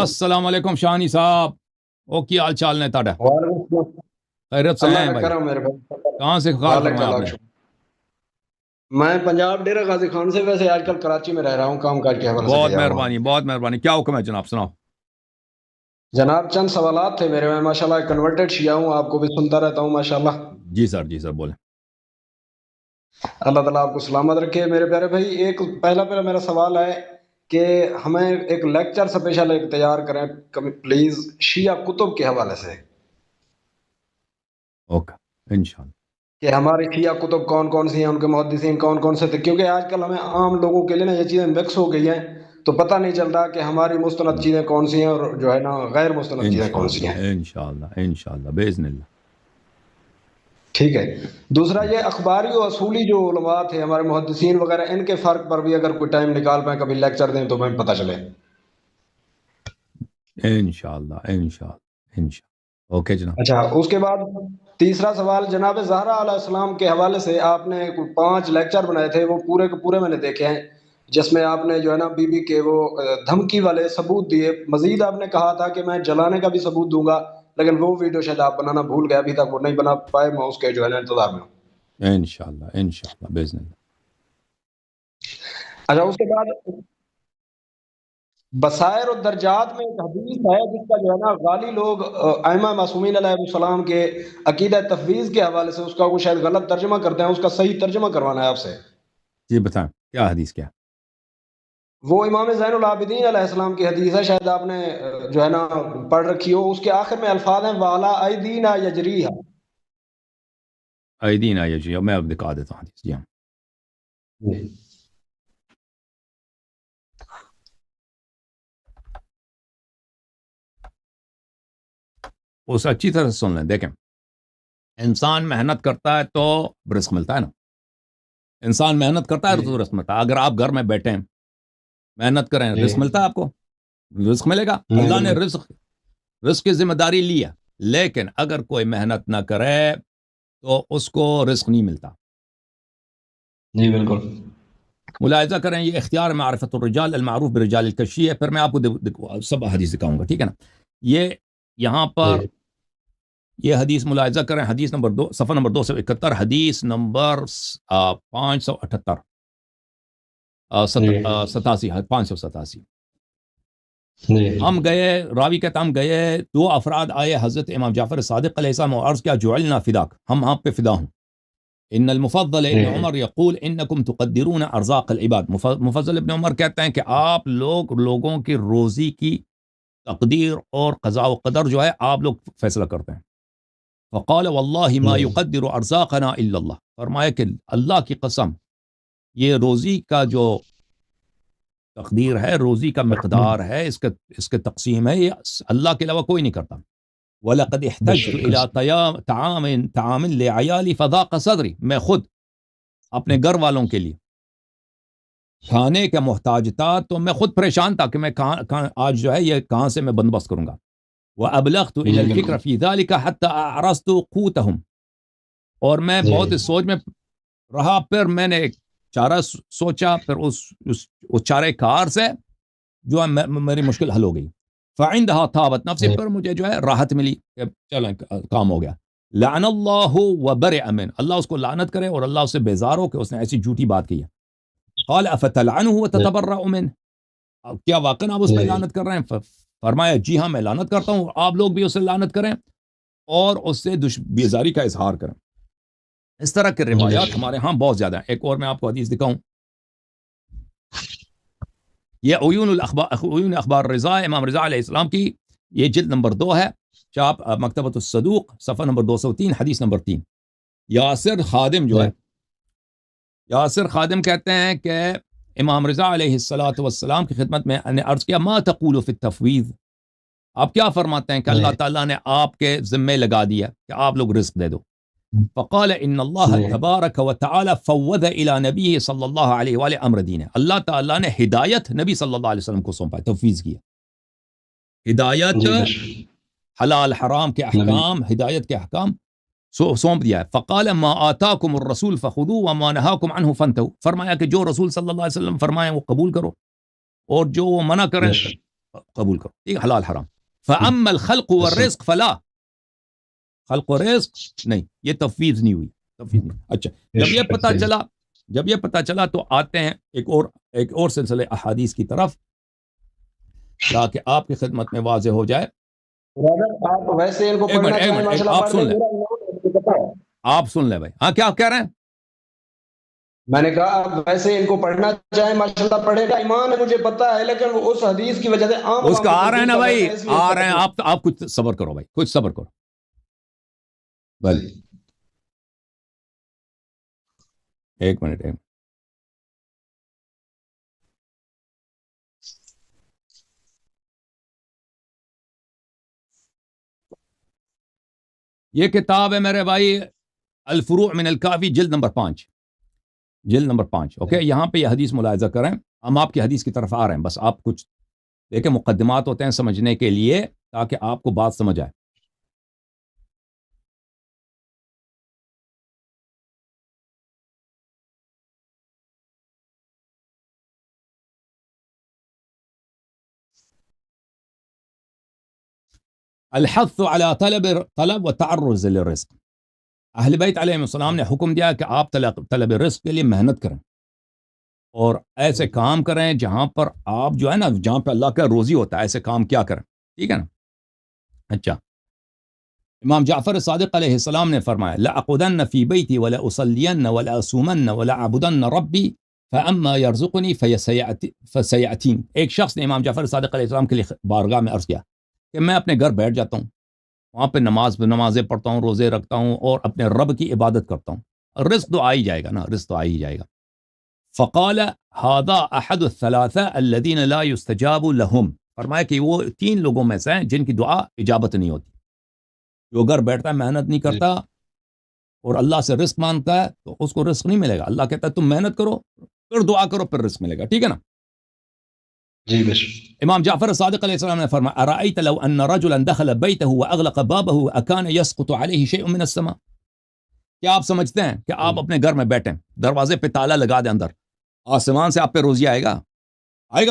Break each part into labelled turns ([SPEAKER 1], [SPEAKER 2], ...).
[SPEAKER 1] السلام علیکم شانی صاحب، او کی حال چال نے تاڑا؟ خیرت سے ہیں بھائی؟ کہاں سے خال فرمایا آپ نے؟
[SPEAKER 2] میں پنجاب ڈیرہ غازی خان سے، ویسے آج کل کراچی میں رہ رہا ہوں کام کاج کے حوالے سے.
[SPEAKER 1] بہت مہربانی بہت مہربانی، کیا حکم ہے جناب، سناؤ.
[SPEAKER 2] جناب چند سوالات تھے میرے، میں ماشاءاللہ کنورٹڈ شیعہ ہوں، آپ کو بھی سنتا رہتا ہوں ماشاءاللہ.
[SPEAKER 1] جی سر بولیں.
[SPEAKER 2] اللہ تعالیٰ آپ کو سلامت رکھے میرے پیارے بھائی. ایک پہلا میرا سوال ہے کہ ہمیں ایک لیکچر اسپیشل ایک تیار کریں پلیز شیعہ کتب کے حوالے سے.
[SPEAKER 1] اوکے انشاءاللہ.
[SPEAKER 2] کہ ہماری شیعہ کتب کون کون سی ہیں، ان کے محدثین کون کون سے تھے، کیونکہ آج کل ہمیں عام لوگوں کے لیے نا یہ چیزیں مکس ہو گئی ہیں، تو پتہ نہیں چلتا کہ ہماری مستند چیزیں کون سی ہیں اور جو ہے نا غیر مستند چیزیں کون سی ہیں.
[SPEAKER 1] انشاءاللہ باذن اللہ.
[SPEAKER 2] ٹھیک ہے. دوسرا یہ اخباری و اصولی جو علماء تھے ہمارے محدثین وغیرہ، ان کے فرق پر بھی اگر کوئی ٹائم نکال پائیں کبھی لیکچر دیں تو ہمیں پتہ چلے.
[SPEAKER 1] انشاءاللہ. اوکے جناب.
[SPEAKER 2] اچھا، اس کے بعد تیسرا سوال جناب زہرا علیہ السلام کے حوالے سے آپ نے 5 لیکچر بنائے تھے، وہ پورے کے پورے میں نے دیکھے ہیں، جس میں آپ نے جو ہے نا بی بی کے وہ دھمکی والے ثبوت دیے. مزید آپ نے کہا تھا کہ میں جلانے کا بھی ثبوت دوں گا، لیکن وہ ویڈیو شاید آپ بنانا بھول گئے، ابھی تک وہ نہیں بنا پائے. میں اس کے جو ہے نا انتظار میں ہوں.
[SPEAKER 1] انشاءاللہ باذن اللہ.
[SPEAKER 2] اچھا، اس کے بعد بصائر و درجات میں ایک حدیث ہے جس کا جو ہے نا غالی لوگ ائمہ معصومین علیہ السلام کے عقیدہ تفویض کے حوالے سے اس کا کوئی شاید غلط ترجمہ کرتے ہیں، اس کا صحیح ترجمہ کروانا ہے آپ سے.
[SPEAKER 1] جی بتائیں کیا حدیث کیا؟
[SPEAKER 2] وہ امام زین العابدین علیہ السلام کی حدیث ہے، شاید آپ نے جو ہے نا پڑھ رکھی ہو. اس کے آخر میں الفاظ ہیں والا ایدینا یجریھا.
[SPEAKER 1] ایدینا یجریھا، میں اب دکھا دیتا ہوں حدیث. جی ہاں اس اچھی طرح سے سن لیں. دیکھیں، انسان محنت کرتا ہے تو رزق ملتا ہے نا. انسان محنت کرتا ہے تو رزق ملتا ہے. اگر آپ گھر میں بیٹھیں محنت کریں رزق ملتا ہے، آپ کو رزق ملے گا. اللہ نے رزق کی ذمہ داری لی ہے، لیکن اگر کوئی محنت نہ کرے تو اس کو رزق نہیں ملتا.
[SPEAKER 2] جی بالکل.
[SPEAKER 1] ملاحظہ کریں، یہ اختیار معرفت الرجال المعروف برجال الکشی ہے. پھر میں آپ کو سب حدیث دکھاؤں گا، ٹھیک ہے نا. یہ یہاں پر یہ حدیث ملاحظہ کریں، حدیث نمبر 2 صفحہ نمبر 271، حدیث نمبر 578 87 587. ہم گئے، راوی کہتا ہم گئے، 2 افراد آئے حضرت امام جعفر صادق علیہ السلام اور عرض کیا جعلنا فداک، ہم آپ پہ فدا ہوں. ان المفضل ابن عمر یقول انکم تقدرون ارزاق العباد. مفضل ابن عمر کہتے ہیں کہ آپ لوگوں کی روزی کی تقدیر اور قضاء و قدر جو ہے آپ لوگ فیصلہ کرتے ہیں. فقال واللہ ما يقدر ارزاقنا الا اللہ. فرمایا کہ اللہ کی قسم یہ روزی کا جو تقدیر ہے، روزی کا مقدار ہے، اس کے تقسیم ہے، یہ اللہ کے علاوہ کوئی نہیں کرتا. وَلَقَدْ احْتَجْتُ إِلَىٰ طَعَامٍ لِعَيَالِي فَضَاقَ صَدْرِي. میں خود اپنے گھر والوں کے لیے کھانے کا محتاج تھا تو میں خود پریشان تھا کہ میں آج جو ہے یہ کہاں سے میں بندوبست کروں گا. وَأَبْلَغْتُ إِلَى الْفِكْرَ فِي ذَلِكَ حَتَّى أَعْرَضْتُ قُوتَهُمْ. اور میں بہت اس سوچ میں رہا، پھر میں نے ایک چارہ سوچا، پھر اس چارے کار سے جو ہے میری مشکل حل ہو گئی. فعندها طابت نفسی، پر مجھے جو ہے راحت ملی کہ چلیں کام ہو گیا. لعن اللہ وبرئ من، اللہ اس کو لعنت کرے اور اللہ اس سے بیزار ہو کہ اس نے ایسی جھوٹی بات کی ہے. قال افتلعنه وتتبرأ منه، کیا واقعا آپ اس پہ لعنت کر رہے ہیں؟ فرمایا جی ہاں میں لعنت کرتا ہوں، آپ لوگ بھی اس سے لعنت کریں اور اس سے بیزاری کا اظہار کریں. اس طرح کے روایات ہمارے ہاں بہت زیادہ ہیں. ایک اور میں آپ کو حدیث دکھاؤں، یہ عیون اخبار رضا، امام رضا علیہ السلام کی، یہ جلد نمبر 2 ہے، چاپ مکتبۃ الصدوق، صفحہ نمبر 203، حدیث نمبر 3. یاسر خادم جو ہے، یاسر خادم کہتے ہیں کہ امام رضا علیہ السلام کی خدمت میں نے عرض کیا ما تقول فی التفویض، آپ کیا فرماتے ہیں کہ اللہ تعالیٰ نے آپ کے ذمے لگا دیا کہ آپ لوگ رزق دے دو. فقال ان اللہ تبارک و تعالی فوض الى نبی صلی اللہ علیہ وآلہ امر دین. اللہ تعالیٰ نے ہدایت نبی صلی اللہ علیہ وسلم کو سونپا ہے، تفویض کیا. ہدایت حلال حرام کے احکام، ہدایت کے احکام سونپ دیا ہے. فقال ما آتاکم الرسول فخذوه وما نهاکم عنه فانتهوا. فرمایا کہ جو رسول صلی اللہ علیہ وسلم فرمائیں وہ قبول کرو، اور جو وہ منع کریں قبول کرو، ٹھیک ہے، حلال حرام. فَأَمَّا الْخَلْقُ وَالرِّزْقُ فَلَا، خلق و رزق نہیں، یہ تفویض نہیں ہوئی، تفویض نہیں. اچھا، جب یہ پتہ چلا تو آتے ہیں ایک اور سلسلے احادیث کی طرف تاکہ آپ کی خدمت میں واضح ہو جائے.
[SPEAKER 2] آپ ویسے ان کو پڑھنا چاہیں ماشاءاللہ،
[SPEAKER 1] آپ سن لیں، آپ سن لیں بھائی. ہاں کیا کہہ رہے ہیں؟
[SPEAKER 2] میں نے کہا آپ ویسے ان کو پڑھنا چاہیں ماشاءاللہ پڑھے گا، ایمان ہے مجھے پتا ہے، لیکن اس حدیث کی وجہ سے عام
[SPEAKER 1] اس کا آ رہے ہیں نا بھائی، آ رہے ہیں. آپ کچھ صبر کرو بھائی، کچھ صبر کرو بھائی، ایک منٹ. یہ کتاب ہے میرے بھائی الفروع من الکافی، جلد نمبر 5، جلد نمبر 5. اوکے، یہاں پہ یہ حدیث ملاحظہ کریں. ہم آپ کی حدیث کی طرف آ رہے ہیں، بس آپ کچھ دیکھیں، مقدمات ہوتے ہیں سمجھنے کے لیے تاکہ آپ کو بات سمجھ آئے. الحث على طلب و تعرض للرزق. اہل بیت علیہ السلام نے حکم دیا کہ آپ طلب رزق کے لیے محنت کریں اور ایسے کام کریں جہاں پر آپ جو ہے نا، جہاں پہ اللہ کا روزی ہوتا ہے، ایسے کام کیا کریں، ٹھیک ہے نا. اچھا، امام جعفر صادق علیہ السلام نے فرمایا لأقعدن فی بیتی ولا اصلین ولا اصومن ولا اعبدن ربی فاما یرزقنی فسیأتین. ایک شخص نے امام جعفر صادق علیہ السلام کے لیے بارگاہ میں عرض کیا کہ میں اپنے گھر بیٹھ جاتا ہوں، وہاں پہ نمازیں پڑھتا ہوں، روزے رکھتا ہوں اور اپنے رب کی عبادت کرتا ہوں، رزق تو آ ہی جائے گا نا، رزق تو آ ہی جائے گا. فقال هذا احد الثلاثه الذين لا يستجاب لهم. فرمایا کہ وہ 3 لوگوں میں سے ہیں جن کی دعا اجابت نہیں ہوتی. جو گھر بیٹھتا ہے، محنت نہیں کرتا اور اللہ سے رزق مانگتا ہے تو اس کو رزق نہیں ملے گا. اللہ کہتا ہے تم محنت کرو، پھر دعا کرو، پھر رزق ملے گا، ٹھیک ہے نا.
[SPEAKER 2] جی بس.
[SPEAKER 1] امام جعفر صادق علیہ السلام نے فرمایا ارأیت لو ان رجلا دخل بیته واغلق بابه اکان يسقط عليه شيء من السماء. کیا آپ سمجھتے ہیں کہ آپ اپنے گھر میں بیٹھیں، دروازے پہ تالا لگا دیں، اندر آسمان سے آپ پہ روزی آئے گا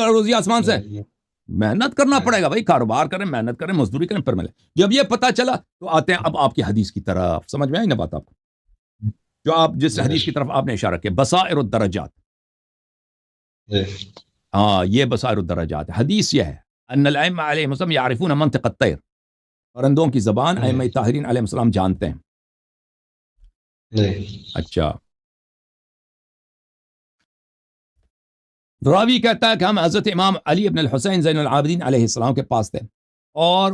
[SPEAKER 1] روزی آسمان سے؟ محنت کرنا پڑے گا بھائی، کاروبار کریں، محنت کریں، مزدوری کریں، پھر ملے. جب یہ پتا چلا تو آتے ہیں اب آپ کی حدیث کی طرف. سمجھ میں آئی نا بات آپ کو، جو آپ جس حدیث کی طرف آپ نے اشارہ کیا، بصائر الدرجات. ہاں، یہ بصائر الدرجات حدیث یہ ہے ان الائمہ علیہم السلام یعرفون منطق الطیر، پرندوں کی زبان ائمہ طاہرین علیہم السلام جانتے ہیں. اچھا، راوی کہتا ہے کہ ہم حضرت امام علی ابن الحسین زین العابدین علیہ السلام کے پاس تھے اور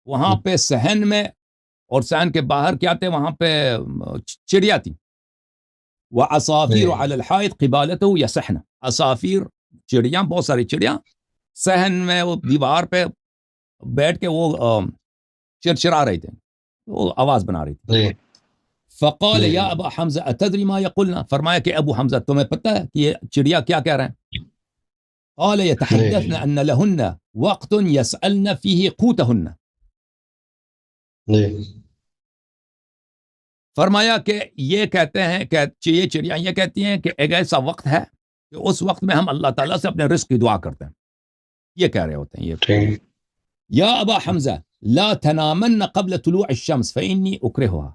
[SPEAKER 1] وہاں پہ صحن میں اور صحن کے باہر کیا تھے، وہاں پہ چڑیا تھی. وعصافیر علی الحائط قبالته یصحن. عصافیر، چڑیاں، بہت ساری چڑیاں صحن میں وہ دیوار پہ بیٹھ کے وہ چرچرا رہی تھے، وہ آواز بنا رہی تھی. فقال یا ابا حمزہ اتدری ما یقولنا. فرمایا کہ ابو حمزہ تمہیں پتہ ہے کہ یہ چڑیا کیا کہہ رہے ہیں؟ قال يتحدثن ان لهن وقت يسألن فيه قوتهن. فرمایا کہ یہ کہتے ہیں کہ یہ چڑیاں یہ کہتی ہیں کہ ایک ایسا وقت ہے کہ اس وقت میں ہم اللہ تعالیٰ سے اپنے رزق کی دعا کرتے ہیں. یہ کہہ رہے ہوتے ہیں یہ. یا ابا حمزہ لا تنامن قبل طلوع الشمس فإني أكرهها.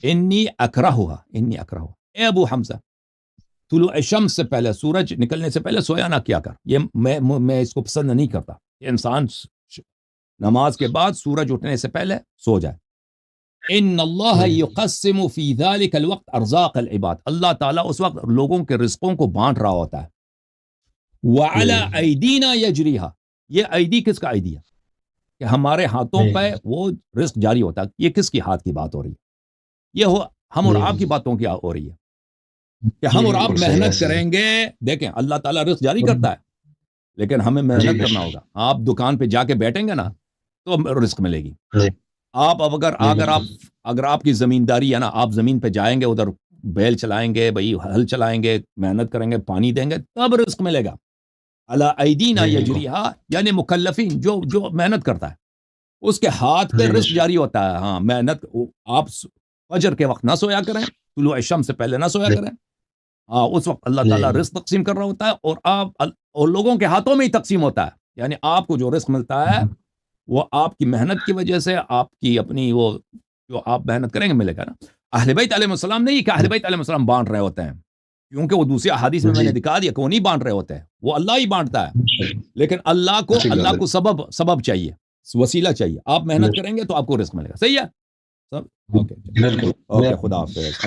[SPEAKER 1] انی اکرہها. اے ابو حمزہ، طلوع الشمس سے پہلے، سورج نکلنے سے پہلے سویا نہ کیا کر. یہ میں اس کو پسند نہیں کرتا کہ انسان نماز کے بعد سورج اٹھنے سے پہلے سو جائے. ان اللہ یقسم فی ذلک الوقت ارزاق العباد. اللہ تعالیٰ اس وقت لوگوں کے رزقوں کو بانٹ رہا ہوتا ہے. وعلی ایدینا یجریہا. یہ ایدی کس کا ایدی ہے؟ کہ ہمارے ہاتھوں پہ وہ رزق جاری ہوتا ہے. یہ کس کی ہاتھ کی بات ہو رہی ہے؟ یہ ہم اور آپ کی باتوں کی ہو رہی ہے کہ ہم اور آپ محنت کریں گے. دیکھیں، اللہ تعالیٰ رزق جاری کرتا ہے لیکن ہمیں محنت کرنا ہوگا. آپ دکان پہ جا کے بیٹھیں گے نا تو رزق ملے گی. آپ اگر آپ کی زمینداری ہے نا، آپ زمین پہ جائیں گے، ادھر بیل چلائیں گے، بھائی ہل چلائیں گے، محنت کریں گے، پانی دیں گے، تب رزق ملے گا. علی ایدینا یجریہا، یعنی مکلفین، جو محنت کرتا ہے اس کے ہاتھ پہ رزق جاری ہوتا ہے. ہاں، محنت. آپ فجر کے وقت نہ سویا کریں، طلوع الشمس سے پہلے نہ سویا کریں. ہاں اس وقت اللہ تعالیٰ رزق تقسیم کر رہا ہوتا ہے، اور آپ اور لوگوں کے ہاتھوں میں ہی تقسیم ہوتا ہے، یعنی آپ کو جو رزق ملتا ہے وہ آپ کی محنت کی وجہ سے، آپ کی اپنی وہ جو آپ محنت کریں گے ملے گا نا۔ اہل بیت علیہ السلام نہیں کہ اہل بیت علیہ السلام بانٹ رہے ہوتے ہیں، کیونکہ وہ دوسری احادیث میں نے دکھا دیا کہ وہ نہیں بانٹ رہے ہوتے ہیں، وہ اللہ ہی بانٹتا ہے، لیکن اللہ کو سبب چاہیے، وسیلہ چاہیے، آپ محنت کریں گے تو آپ کو رزق ملے گا، صحیح ہے سب؟ اوکے خدا حافظ۔